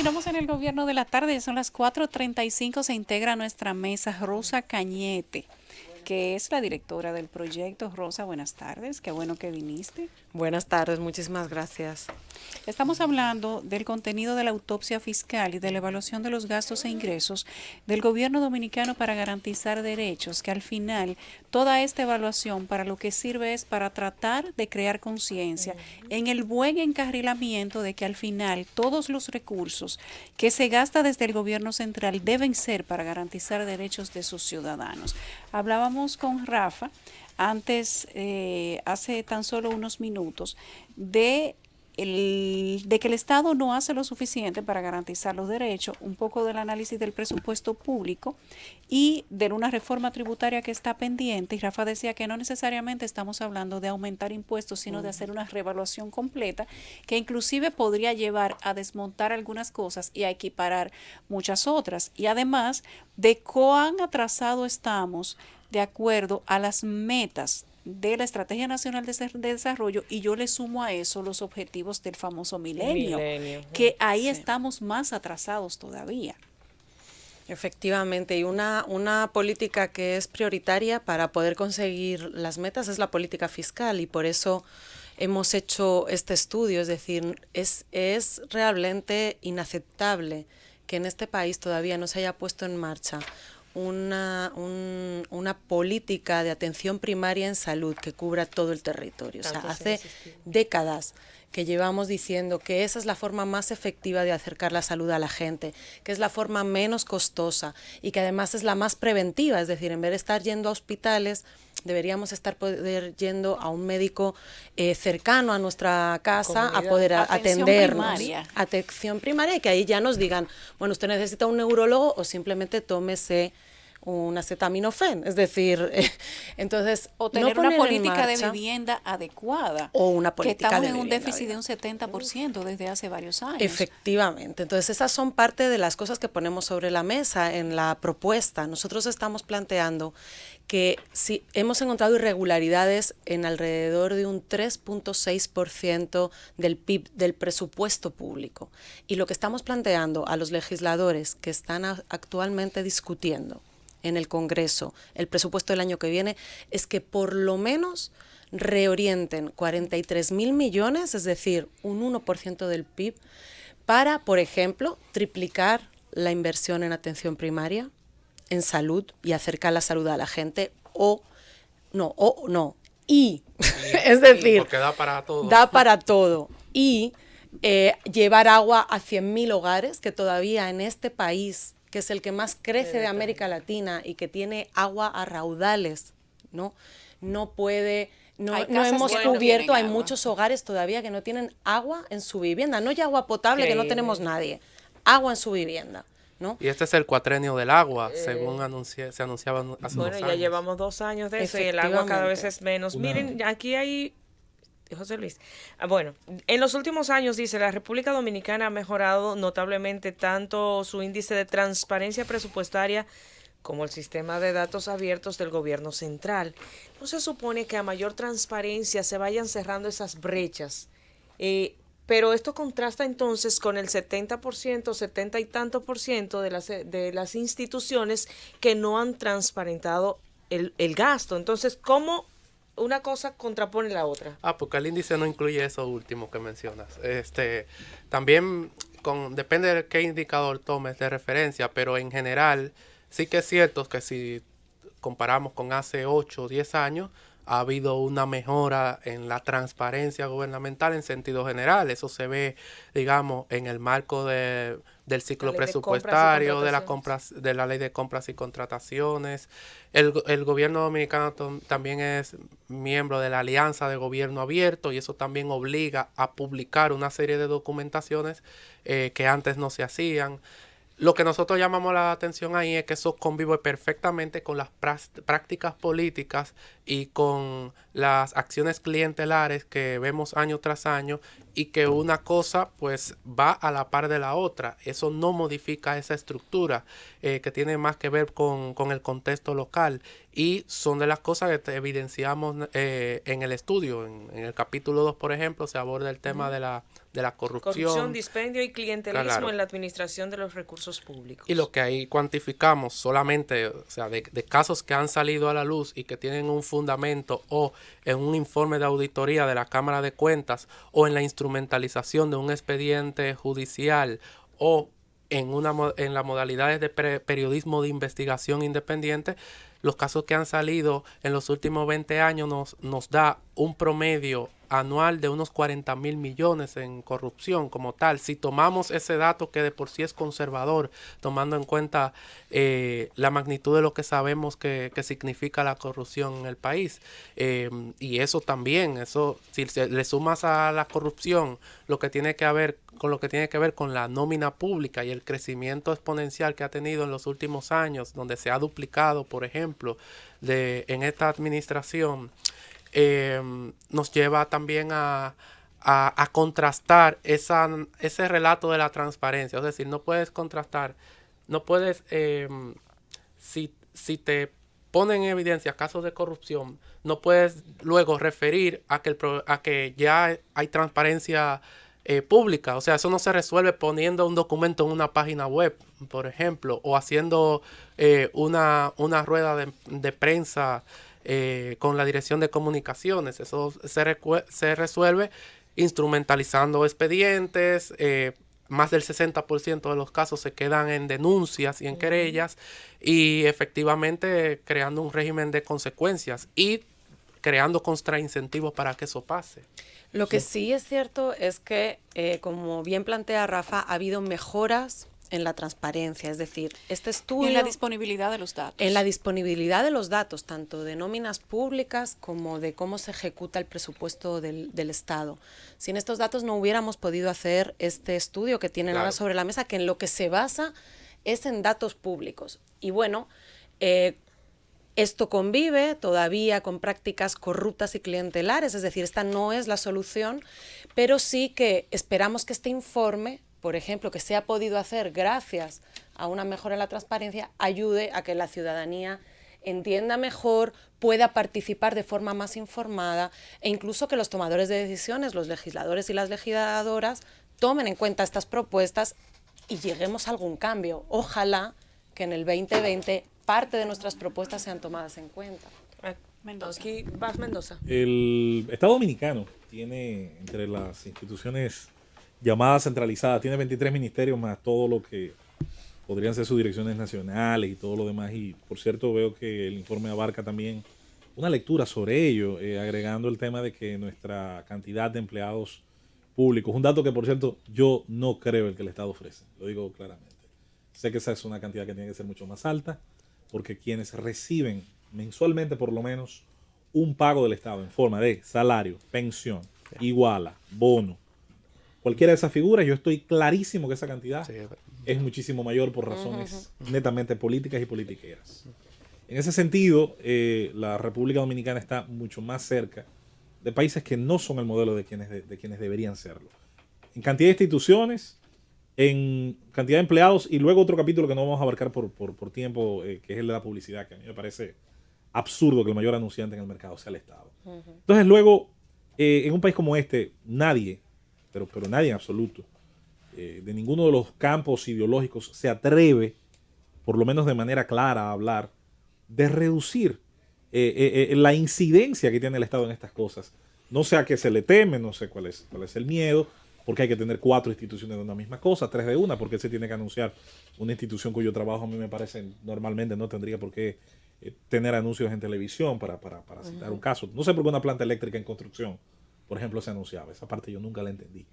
Continuamos en el gobierno de la tarde, son las 4:35, se integra a nuestra mesa Rosa Cañete, que es la directora del proyecto. Rosa, buenas tardes, qué bueno que viniste. Buenas tardes, muchísimas gracias. Estamos hablando del contenido de la autopsia fiscal y de la evaluación de los gastos e ingresos del gobierno dominicano para garantizar derechos, que al final toda esta evaluación para lo que sirve es para tratar de crear conciencia en el buen encarrilamiento de que al final todos los recursos que se gasta desde el gobierno central deben ser para garantizar derechos de sus ciudadanos. Hablábamos con Rafa antes, hace tan solo unos minutos, de que el Estado no hace lo suficiente para garantizar los derechos, un poco del análisis del presupuesto público y de una reforma tributaria que está pendiente. Y Rafa decía que no necesariamente estamos hablando de aumentar impuestos, sino de hacer una reevaluación completa que inclusive podría llevar a desmontar algunas cosas y a equiparar muchas otras. Y además de cuán atrasado estamos de acuerdo a las metas de la Estrategia Nacional de Desarrollo, y yo le sumo a eso los objetivos del famoso milenio, que ahí Sí. estamos más atrasados todavía. Efectivamente, y una política que es prioritaria para poder conseguir las metas es la política fiscal, y por eso hemos hecho este estudio. Es decir, es realmente inaceptable que en este país todavía no se haya puesto en marcha una política de atención primaria en salud que cubra todo el territorio. O sea, hace décadas que llevamos diciendo que esa es la forma más efectiva de acercar la salud a la gente, que es la forma menos costosa y que además es la más preventiva. Es decir, en vez de estar yendo a hospitales, deberíamos estar yendo a un médico cercano a nuestra casa a poder atendernos. Atención primaria, y que ahí ya nos digan, bueno, usted necesita un neurólogo o simplemente tómese un acetaminofén. Es decir, entonces, o tener no una poner política en de marcha, vivienda adecuada, o una que política estamos de en un vivienda déficit de un adecuada. 70% desde hace varios años. Efectivamente. Entonces, esas son parte de las cosas que ponemos sobre la mesa en la propuesta. Nosotros estamos planteando que si hemos encontrado irregularidades en alrededor de un 3.6% del PIB, del presupuesto público. Y lo que estamos planteando a los legisladores que están actualmente discutiendo en el Congreso el presupuesto del año que viene es que por lo menos reorienten 43.000 millones, es decir, un 1% del PIB, para, por ejemplo, triplicar la inversión en atención primaria, en salud y acercar la salud a la gente, y es decir, porque da para todo. Da para todo. Y llevar agua a 100.000 hogares, que todavía en este país, que es el que más crece de América Latina y que tiene agua a raudales, no puede. No hemos cubierto, hay muchos hogares todavía que no tienen agua en su vivienda, no ya agua potable, que no tenemos nadie, agua en su vivienda, ¿no? Y este es el cuatrenio del agua, según se anunciaba hace unos años. Bueno, ya llevamos 2 años de eso y el agua cada vez es menos. Miren, aquí hay, José Luis, bueno, en los últimos años, dice, la República Dominicana ha mejorado notablemente tanto su índice de transparencia presupuestaria como el sistema de datos abiertos del gobierno central. ¿No se supone que a mayor transparencia se vayan cerrando esas brechas? Pero esto contrasta entonces con el 70%, 70 y tanto por ciento de las instituciones que no han transparentado el gasto. Entonces, ¿cómo una cosa contrapone la otra? Porque el índice no incluye eso último que mencionas. También depende de qué indicador tomes de referencia, pero en general sí que es cierto que si comparamos con hace 8 o 10 años, ha habido una mejora en la transparencia gubernamental en sentido general. Eso se ve, digamos, en el marco del ciclo presupuestario, de la ley de compras y contrataciones. El gobierno dominicano también es miembro de la Alianza de Gobierno Abierto, y eso también obliga a publicar una serie de documentaciones que antes no se hacían. Lo que nosotros llamamos la atención ahí es que eso convive perfectamente con las prácticas políticas y con las acciones clientelares que vemos año tras año y que una cosa pues va a la par de la otra. Eso no modifica esa estructura que tiene más que ver con el contexto local, y son de las cosas que te evidenciamos en el estudio. En el capítulo 2, por ejemplo, se aborda el tema de la corrupción. Corrupción, dispendio y clientelismo Claro. en la administración de los recursos públicos. Y lo que ahí cuantificamos solamente, o sea, de casos que han salido a la luz y que tienen un fundamento o en un informe de auditoría de la Cámara de Cuentas o en la instrumentalización de un expediente judicial o en las modalidades de periodismo de investigación independiente, los casos que han salido en los últimos 20 años nos da un promedio anual de unos 40.000 millones en corrupción como tal. Si tomamos ese dato, que de por sí es conservador, tomando en cuenta la magnitud de lo que sabemos que significa la corrupción en el país, y eso también, si le sumas a la corrupción lo que tiene que ver con la nómina pública y el crecimiento exponencial que ha tenido en los últimos años, donde se ha duplicado, por ejemplo, en esta administración, nos lleva también a contrastar ese relato de la transparencia. Es decir, no puedes contrastar, no puedes, si te ponen en evidencia casos de corrupción, no puedes luego referir a que ya hay transparencia pública. O sea, eso no se resuelve poniendo un documento en una página web, por ejemplo, o haciendo una rueda de prensa con la Dirección de Comunicaciones. Eso se resuelve instrumentalizando expedientes. Más del 60% de los casos se quedan en denuncias y en querellas, y efectivamente creando un régimen de consecuencias y creando contraincentivos para que eso pase. Lo que sí es cierto es que, como bien plantea Rafa, ha habido mejoras en la transparencia, es decir, este estudio... En la disponibilidad de los datos. En la disponibilidad de los datos, tanto de nóminas públicas como de cómo se ejecuta el presupuesto del Estado. Sin estos datos no hubiéramos podido hacer este estudio que tienen ahora sobre la mesa, que en lo que se basa es en datos públicos. Y bueno, esto convive todavía con prácticas corruptas y clientelares, es decir, esta no es la solución, pero sí que esperamos que este informe, por ejemplo, que se ha podido hacer gracias a una mejora en la transparencia, ayude a que la ciudadanía entienda mejor, pueda participar de forma más informada, e incluso que los tomadores de decisiones, los legisladores y las legisladoras, tomen en cuenta estas propuestas y lleguemos a algún cambio. Ojalá que en el 2020 parte de nuestras propuestas sean tomadas en cuenta. Mendoza. Aquí vas, Mendoza. El Estado Dominicano tiene, entre las instituciones llamadas centralizadas, tiene 23 ministerios más todo lo que podrían ser sus direcciones nacionales y todo lo demás. Y por cierto, veo que el informe abarca también una lectura sobre ello, agregando el tema de que nuestra cantidad de empleados públicos, un dato que por cierto yo no creo el que el Estado ofrece, lo digo claramente. Sé que esa es una cantidad que tiene que ser mucho más alta, porque quienes reciben mensualmente por lo menos un pago del Estado en forma de salario, pensión, iguala, bono, cualquiera de esas figuras, yo estoy clarísimo que esa cantidad es muchísimo mayor por razones netamente políticas y politiqueras. En ese sentido, la República Dominicana está mucho más cerca de países que no son el modelo de quienes deberían serlo. En cantidad de instituciones, en cantidad de empleados, y luego otro capítulo que no vamos a abarcar por tiempo, que es el de la publicidad, que a mí me parece absurdo que el mayor anunciante en el mercado sea el Estado. Entonces luego, en un país como este, nadie, pero nadie en absoluto, de ninguno de los campos ideológicos se atreve, por lo menos de manera clara, a hablar de reducir la incidencia que tiene el Estado en estas cosas. No sé a qué se le teme, no sé cuál es el miedo, porque hay que tener 4 instituciones de una misma cosa, 3 de una, porque se tiene que anunciar una institución cuyo trabajo a mí me parece normalmente no tendría por qué tener anuncios en televisión, para citar un caso. No sé por qué una planta eléctrica en construcción, por ejemplo, se anunciaba. Esa parte yo nunca la entendí.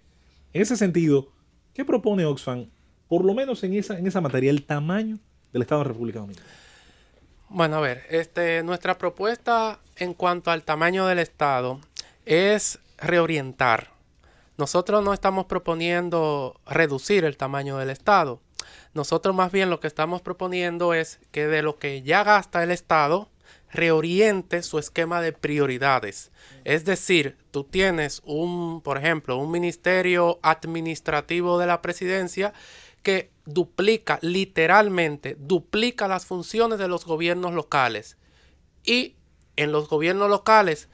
En ese sentido, ¿qué propone Oxfam, por lo menos en esa materia, el tamaño del Estado de la República Dominicana? Bueno, a ver, nuestra propuesta en cuanto al tamaño del Estado es reorientar. Nosotros no estamos proponiendo reducir el tamaño del Estado. Nosotros más bien lo que estamos proponiendo es que de lo que ya gasta el Estado, reoriente su esquema de prioridades. Es decir, tú tienes por ejemplo, un ministerio administrativo de la presidencia que literalmente duplica las funciones de los gobiernos locales. Y en los gobiernos locales,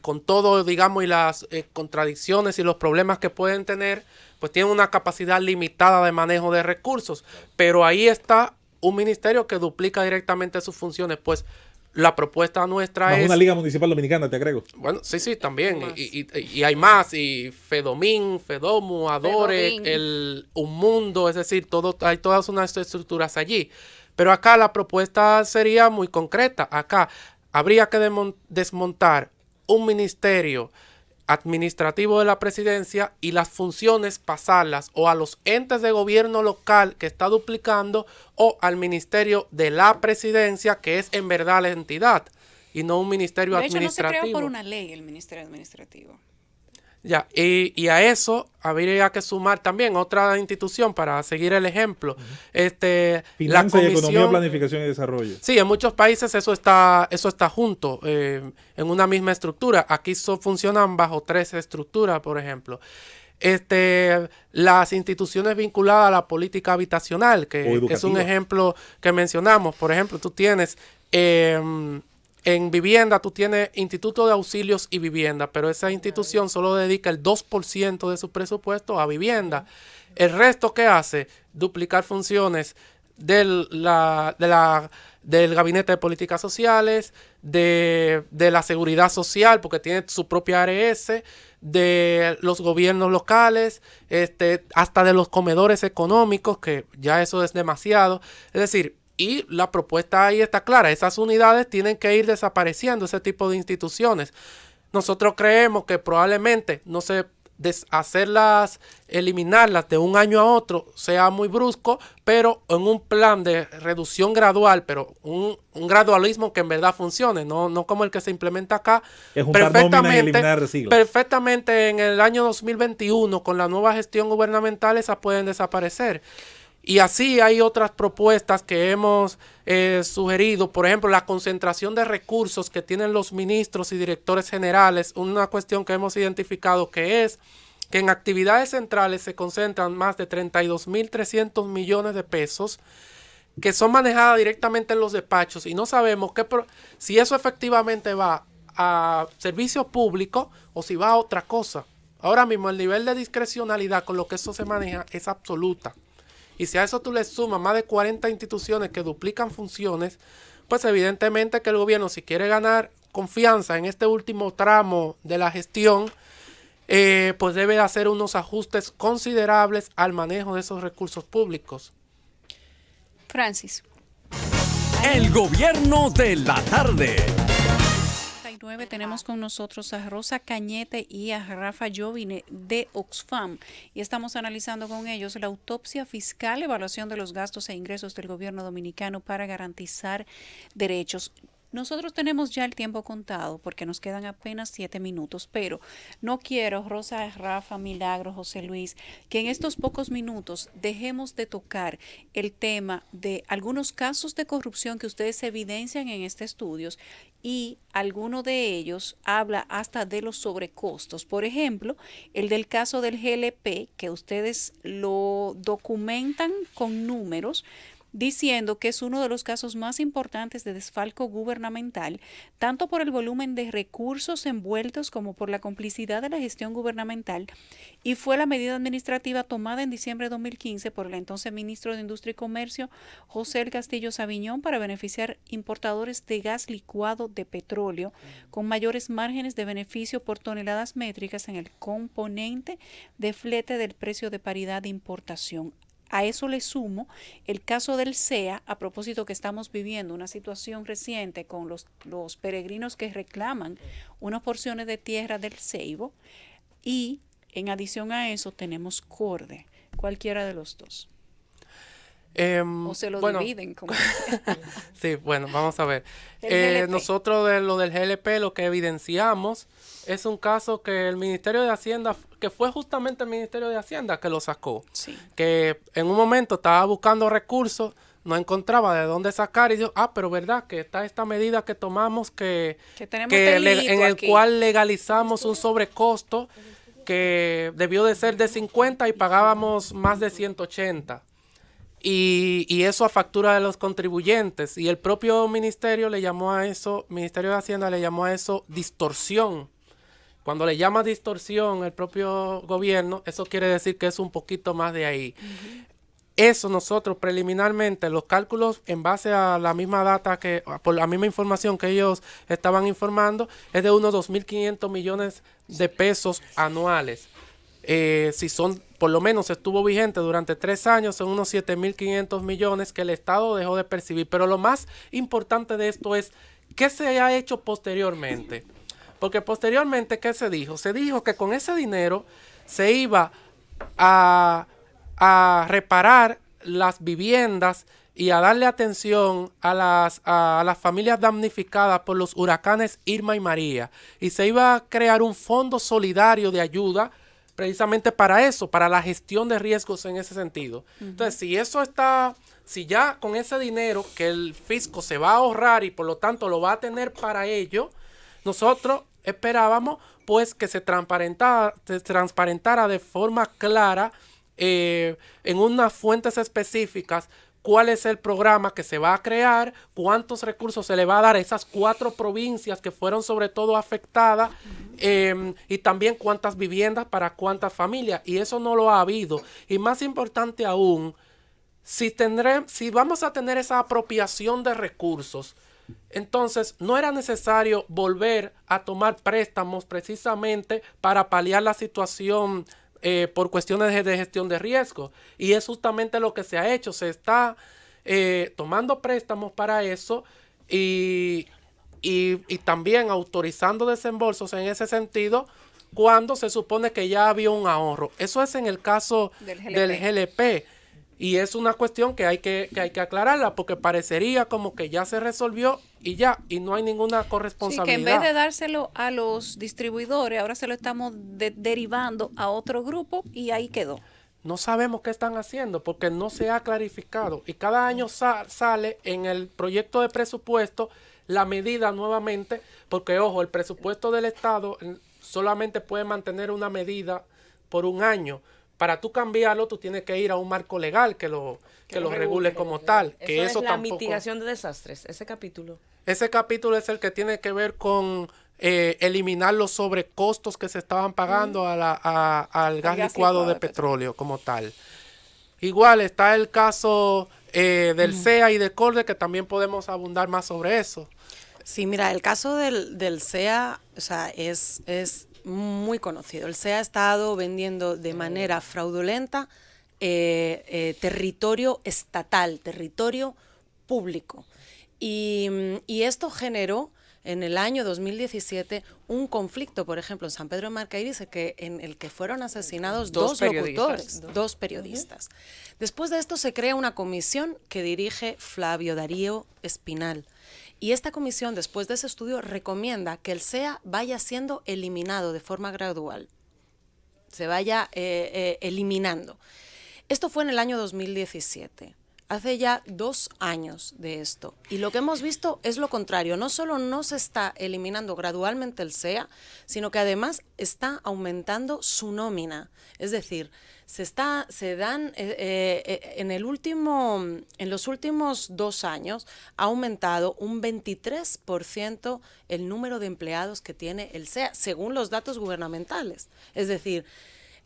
con todo, digamos, y las contradicciones y los problemas que pueden tener, pues tienen una capacidad limitada de manejo de recursos. Pero ahí está un ministerio que duplica directamente sus funciones. Pues la propuesta nuestra es... una liga municipal dominicana, te agrego. Bueno, sí, también. Y hay más. Y Fedomín, Fedomu, Adore, Un Mundo, es decir, hay todas unas estructuras allí. Pero acá la propuesta sería muy concreta. Acá habría que desmontar un ministerio administrativo de la presidencia y las funciones pasarlas o a los entes de gobierno local que está duplicando o al ministerio de la presidencia, que es en verdad la entidad y no un ministerio administrativo. De hecho, no se creó por una ley el ministerio administrativo. Ya, y a eso habría que sumar también otra institución para seguir el ejemplo. Finanzas y Economía, Planificación y Desarrollo. Sí, en muchos países eso está junto, en una misma estructura. Aquí funcionan bajo 3 estructuras, por ejemplo. Las instituciones vinculadas a la política habitacional, que es un ejemplo que mencionamos. Por ejemplo, tú tienes... en vivienda tú tienes Instituto de Auxilios y Vivienda, pero esa institución solo dedica el 2% de su presupuesto a vivienda. El resto, ¿qué hace? Duplicar funciones del Gabinete de Políticas Sociales, de la Seguridad Social, porque tiene su propia ARS, de los gobiernos locales, hasta de los comedores económicos, que ya eso es demasiado. Es decir, y la propuesta ahí está clara, esas unidades tienen que ir desapareciendo, ese tipo de instituciones. Nosotros creemos que probablemente no se eliminarlas de un año a otro sea muy brusco, pero en un plan de reducción gradual, pero un gradualismo que en verdad funcione, no como el que se implementa acá. Es juntar nóminas y eliminar siglas. Perfectamente en el año 2021, con la nueva gestión gubernamental, esas pueden desaparecer. Y así hay otras propuestas que hemos sugerido, por ejemplo, la concentración de recursos que tienen los ministros y directores generales, una cuestión que hemos identificado que es que en actividades centrales se concentran más de 32.300 millones de pesos que son manejadas directamente en los despachos y no sabemos si eso efectivamente va a servicio público o si va a otra cosa. Ahora mismo el nivel de discrecionalidad con lo que eso se maneja es absoluta. Y si a eso tú le sumas más de 40 instituciones que duplican funciones, pues evidentemente que el gobierno, si quiere ganar confianza en este último tramo de la gestión, pues debe hacer unos ajustes considerables al manejo de esos recursos públicos. Francis. El gobierno de la tarde. Tenemos con nosotros a Rosa Cañete y a Rafa Jovine de Oxfam y estamos analizando con ellos la autopsia fiscal, evaluación de los gastos e ingresos del gobierno dominicano para garantizar derechos. Nosotros tenemos ya el tiempo contado porque nos quedan apenas 7 minutos, pero no quiero, Rosa, Rafa, Milagro, José Luis, que en estos pocos minutos dejemos de tocar el tema de algunos casos de corrupción que ustedes evidencian en estos estudios y alguno de ellos habla hasta de los sobrecostos. Por ejemplo, el del caso del GLP, que ustedes lo documentan con números, diciendo que es uno de los casos más importantes de desfalco gubernamental, tanto por el volumen de recursos envueltos como por la complicidad de la gestión gubernamental, y fue la medida administrativa tomada en diciembre de 2015 por el entonces ministro de Industria y Comercio, José El Castillo Sabiñón, para beneficiar importadores de gas licuado de petróleo con mayores márgenes de beneficio por toneladas métricas en el componente de flete del precio de paridad de importación. A eso le sumo el caso del CEA, a propósito que estamos viviendo una situación reciente con los peregrinos que reclaman unas porciones de tierra del Ceibo, y en adición a eso tenemos CORDE, cualquiera de los dos. O se lo dividen. Como... Sí, bueno, vamos a ver. Nosotros de lo del GLP lo que evidenciamos es un caso que el Ministerio de Hacienda, que fue justamente el Ministerio de Hacienda que lo sacó, sí, que en un momento estaba buscando recursos no encontraba de dónde sacar y dijo, pero verdad que está esta medida que tomamos que tenemos en el aquí, cual legalizamos un sobrecosto que debió de ser de 50 y pagábamos más de 180. Y eso a factura de los contribuyentes. Y el propio ministerio le llamó a eso, Ministerio de Hacienda le llamó a eso distorsión. Cuando le llama distorsión el propio gobierno, eso quiere decir que es un poquito más de ahí. Eso nosotros preliminarmente, los cálculos en base a la misma data, por la misma información que ellos estaban informando, es de unos 2.500 millones de pesos anuales. Si son, por lo menos estuvo vigente durante 3 años, son unos 7.500 millones que el Estado dejó de percibir. Pero lo más importante de esto es, ¿qué se ha hecho posteriormente? Porque posteriormente, ¿qué se dijo? Se dijo que con ese dinero se iba a reparar las viviendas y a darle atención a las familias damnificadas por los huracanes Irma y María. Y se iba a crear un fondo solidario de ayuda precisamente para eso, para la gestión de riesgos en ese sentido. Entonces, si ya con ese dinero que el fisco se va a ahorrar y por lo tanto lo va a tener para ello, nosotros esperábamos pues que se transparentara de forma clara en unas fuentes específicas cuál es el programa que se va a crear, cuántos recursos se le va a dar a esas 4 provincias que fueron sobre todo afectadas y también cuántas viviendas para cuántas familias. Y eso no lo ha habido. Y más importante aún, si vamos a tener esa apropiación de recursos, entonces no era necesario volver a tomar préstamos precisamente para paliar la situación por cuestiones de gestión de riesgo. Y es justamente lo que se ha hecho. Se está tomando préstamos para eso y también autorizando desembolsos en ese sentido cuando se supone que ya había un ahorro. Eso es en el caso del GLP. Y es una cuestión que hay que aclararla porque parecería como que ya se resolvió y ya, y no hay ninguna corresponsabilidad. Sí, que en vez de dárselo a los distribuidores, ahora se lo estamos derivando a otro grupo y ahí quedó. No sabemos qué están haciendo porque no se ha clarificado. Y cada año sale en el proyecto de presupuesto la medida nuevamente, porque ojo, el presupuesto del Estado solamente puede mantener una medida por un año. Para tú cambiarlo, tú tienes que ir a un marco legal que lo regule como tal. Que eso es la tampoco... mitigación de desastres, ese capítulo. Ese capítulo es el que tiene que ver con eliminar los sobrecostos que se estaban pagando al gas licuado de petróleo como tal. Igual está el caso del CEA y de CORDE, que también podemos abundar más sobre eso. Sí, mira, el caso del CEA, o sea, es muy conocido. El CEA ha estado vendiendo de manera fraudulenta territorio estatal, territorio público. Y esto generó en el año 2017 un conflicto, por ejemplo, en San Pedro de Marcaíris, en el que fueron asesinados dos locutores, dos periodistas. Después de esto se crea una comisión que dirige Flavio Darío Espinal. Y esta comisión, después de ese estudio, recomienda que el CEA vaya siendo eliminado de forma gradual, se vaya eliminando. Esto fue en el año 2017, hace ya 2 años de esto. Y lo que hemos visto es lo contrario, no solo no se está eliminando gradualmente el CEA, sino que además está aumentando su nómina. Es decir, en los últimos 2 años ha aumentado un 23% el número de empleados que tiene el CEA, según los datos gubernamentales. Es decir,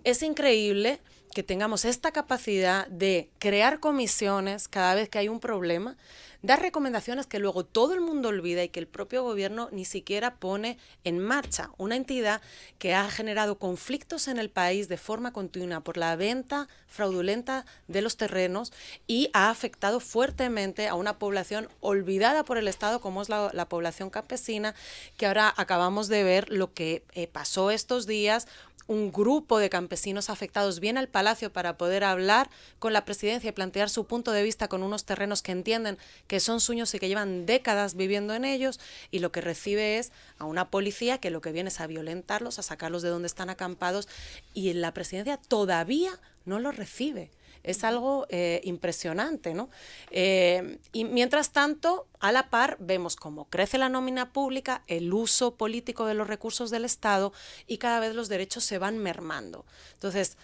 es increíble que tengamos esta capacidad de crear comisiones cada vez que hay un problema, dar recomendaciones que luego todo el mundo olvida y que el propio gobierno ni siquiera pone en marcha. Una entidad que ha generado conflictos en el país de forma continua por la venta fraudulenta de los terrenos y ha afectado fuertemente a una población olvidada por el Estado, como es la población campesina, que ahora acabamos de ver lo que pasó estos días. Un grupo de campesinos afectados viene al Palacio para poder hablar con la presidencia y plantear su punto de vista con unos terrenos que entienden que son suyos y que llevan décadas viviendo en ellos, y lo que recibe es a una policía que lo que viene es a violentarlos, a sacarlos de donde están acampados, y la presidencia todavía no los recibe. Es algo impresionante, ¿no? Y mientras tanto, a la par, vemos cómo crece la nómina pública, el uso político de los recursos del Estado y cada vez los derechos se van mermando. Entonces,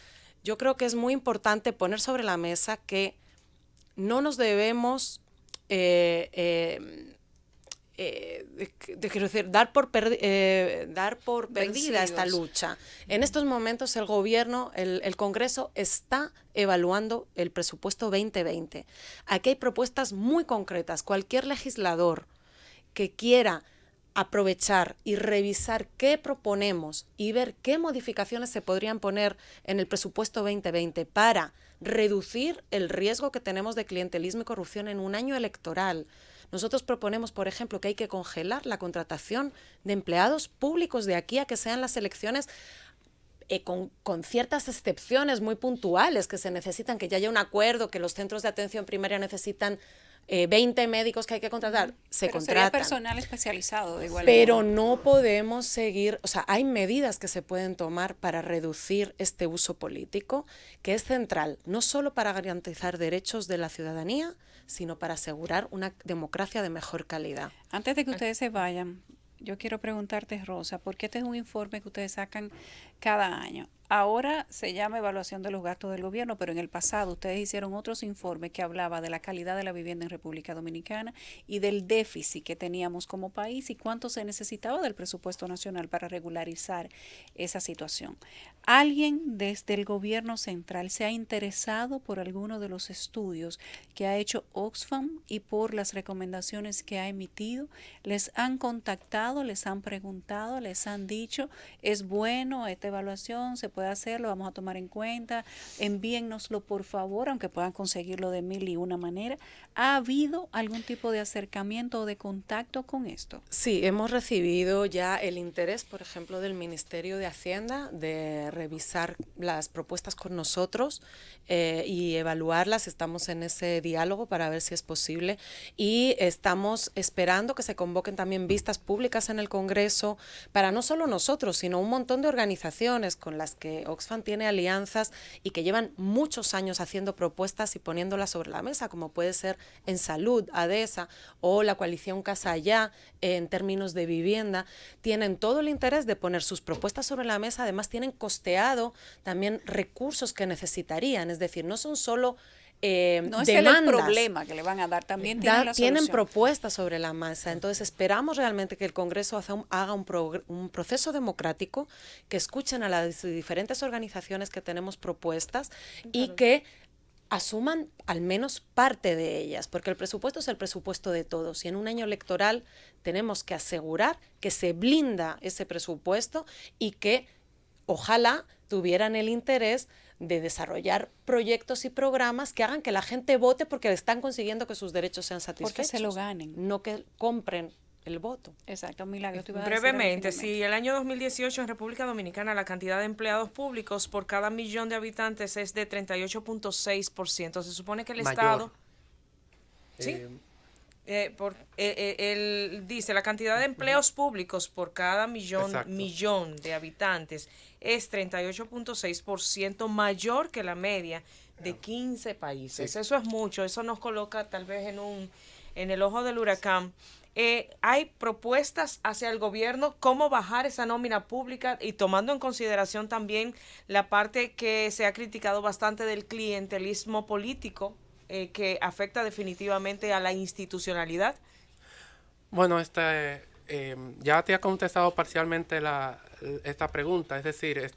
yo creo que es muy importante poner sobre la mesa que no nos debemos quiero decir, dar por perdida esta lucha. En estos momentos el gobierno, el Congreso está evaluando el presupuesto 2020. Aquí hay propuestas muy concretas. Cualquier legislador que quiera aprovechar y revisar qué proponemos y ver qué modificaciones se podrían poner en el presupuesto 2020 para reducir el riesgo que tenemos de clientelismo y corrupción en un año electoral. Nosotros proponemos, por ejemplo, que hay que congelar la contratación de empleados públicos de aquí a que sean las elecciones, con ciertas excepciones muy puntuales que se necesitan, que ya haya un acuerdo, que los centros de atención primaria necesitan 20 médicos que hay que contratar, se contratan. Sería personal especializado de igual Pero modo. no podemos seguir, o sea, hay medidas que se pueden tomar para reducir este uso político, que es central, no solo para garantizar derechos de la ciudadanía, sino para asegurar una democracia de mejor calidad. Antes de que ustedes se vayan, yo quiero preguntarte, Rosa, porque este es un informe que ustedes sacan cada año. Ahora se llama evaluación de los gastos del gobierno, pero en el pasado ustedes hicieron otros informes que hablaba de la calidad de la vivienda en República Dominicana y del déficit que teníamos como país y cuánto se necesitaba del presupuesto nacional para regularizar esa situación. ¿Alguien desde el gobierno central se ha interesado por alguno de los estudios que ha hecho Oxfam y por las recomendaciones que ha emitido? ¿Les han contactado, les han preguntado, les han dicho, es bueno esta evaluación, se puede hacer, lo vamos a tomar en cuenta, envíennoslo por favor, aunque puedan conseguirlo de 1001 manera? ¿Ha habido algún tipo de acercamiento o de contacto con esto? Sí, hemos recibido ya el interés, por ejemplo, del Ministerio de Hacienda de revisar las propuestas con nosotros y evaluarlas. Estamos en ese diálogo para ver si es posible y estamos esperando que se convoquen también vistas públicas en el Congreso para no solo nosotros, sino un montón de organizaciones con las que Oxfam tiene alianzas y que llevan muchos años haciendo propuestas y poniéndolas sobre la mesa, como puede ser en salud, ADESA o la coalición Casa Ya en términos de vivienda. Tienen todo el interés de poner sus propuestas sobre la mesa, además tienen costeado también recursos que necesitarían, es decir, no son solo no es demandas. El problema que le van a dar, también tienen la tienen solución. propuestas sobre la mesa. Entonces esperamos realmente que el Congreso haga un proceso democrático, que escuchen a las diferentes organizaciones que tenemos propuestas y que asuman al menos parte de ellas, porque el presupuesto es el presupuesto de todos y en un año electoral tenemos que asegurar que se blinda ese presupuesto y que ojalá tuvieran el interés de desarrollar proyectos y programas que hagan que la gente vote porque están consiguiendo que sus derechos sean satisfechos. Porque se lo ganen. No que compren el voto. Exacto, Milagro. Brevemente, si el año 2018 en República Dominicana la cantidad de empleados públicos por cada millón de habitantes es de 38.6%, se supone que el Mayor. Estado... ¿Sí? Dice, la cantidad de empleos públicos por cada millón de habitantes es 38.6% mayor que la media de 15 países. Sí. Eso es mucho, eso nos coloca tal vez en el ojo del huracán. Hay propuestas hacia el gobierno cómo bajar esa nómina pública y tomando en consideración también la parte que se ha criticado bastante del clientelismo político, que afecta definitivamente a la institucionalidad. Bueno, ya te ha contestado parcialmente esta pregunta, es decir,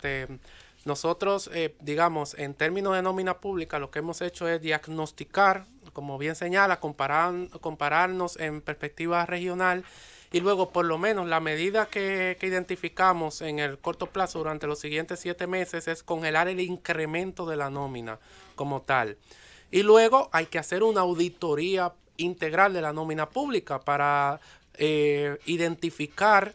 nosotros, digamos, en términos de nómina pública, lo que hemos hecho es diagnosticar, como bien señala, compararnos en perspectiva regional y luego por lo menos la medida que identificamos en el corto plazo durante los siguientes 7 meses es congelar el incremento de la nómina como tal. Y luego hay que hacer una auditoría integral de la nómina pública para identificar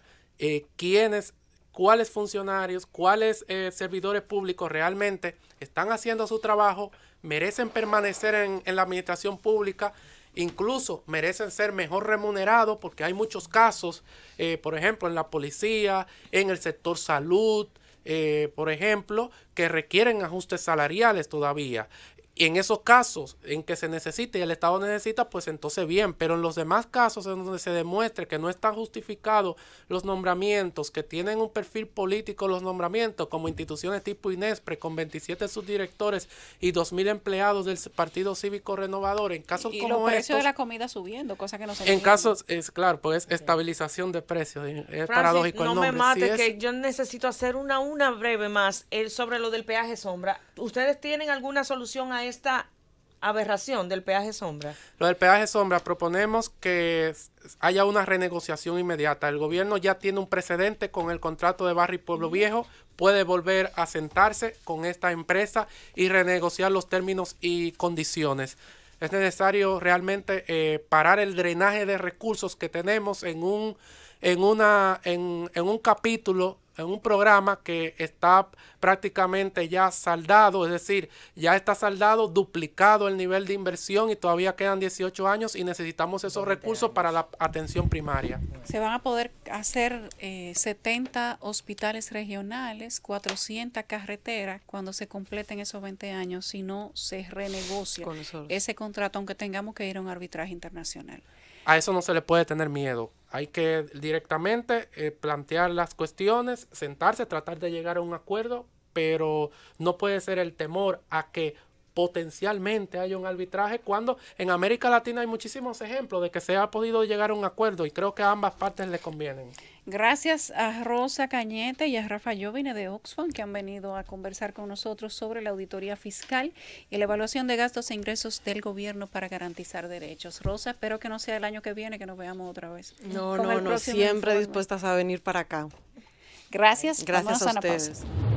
cuáles funcionarios, cuáles servidores públicos realmente están haciendo su trabajo, merecen permanecer en la administración pública, incluso merecen ser mejor remunerados, porque hay muchos casos, por ejemplo, en la policía, en el sector salud, por ejemplo, que requieren ajustes salariales todavía. Y en esos casos en que se necesite y el Estado necesita, pues entonces bien, pero en los demás casos en donde se demuestre que no están justificados los nombramientos, que tienen un perfil político los nombramientos, como instituciones tipo INESPRE, con 27 subdirectores y 2.000 empleados del Partido Cívico Renovador, en casos y como los precios estos, de la comida subiendo, cosa que no se en entiende. casos, es claro, pues estabilización de precios, es Francis, paradójico el no nombre. me mate, Si es- que yo necesito hacer una breve más sobre lo del peaje sombra. ¿Ustedes tienen alguna solución a esta aberración del peaje sombra? Lo del peaje sombra, proponemos que haya una renegociación inmediata. El gobierno ya tiene un precedente con el contrato de Barrio y Pueblo Viejo, puede volver a sentarse con esta empresa y renegociar los términos y condiciones. Es necesario realmente parar el drenaje de recursos que tenemos en un capítulo, en un programa que está prácticamente ya saldado, es decir, ya está saldado, duplicado el nivel de inversión y todavía quedan 18 años y necesitamos esos recursos para la atención primaria. Se van a poder hacer 70 hospitales regionales, 400 carreteras cuando se completen esos 20 años, si no se renegocia Con eso. ese contrato, aunque tengamos que ir a un arbitraje internacional. A eso no se le puede tener miedo. Hay que directamente plantear las cuestiones, sentarse, tratar de llegar a un acuerdo, pero no puede ser el temor a que potencialmente haya un arbitraje cuando en América Latina hay muchísimos ejemplos de que se ha podido llegar a un acuerdo y creo que a ambas partes le convienen. Gracias a Rosa Cañete y a Rafa Jovine de Oxfam, que han venido a conversar con nosotros sobre la auditoría fiscal y la evaluación de gastos e ingresos del gobierno para garantizar derechos. Rosa, espero que no sea el año que viene que nos veamos otra vez. No, con el no, próximo siempre informe. dispuestas a venir para acá. Gracias. Gracias Vámonos a una pausa. ustedes.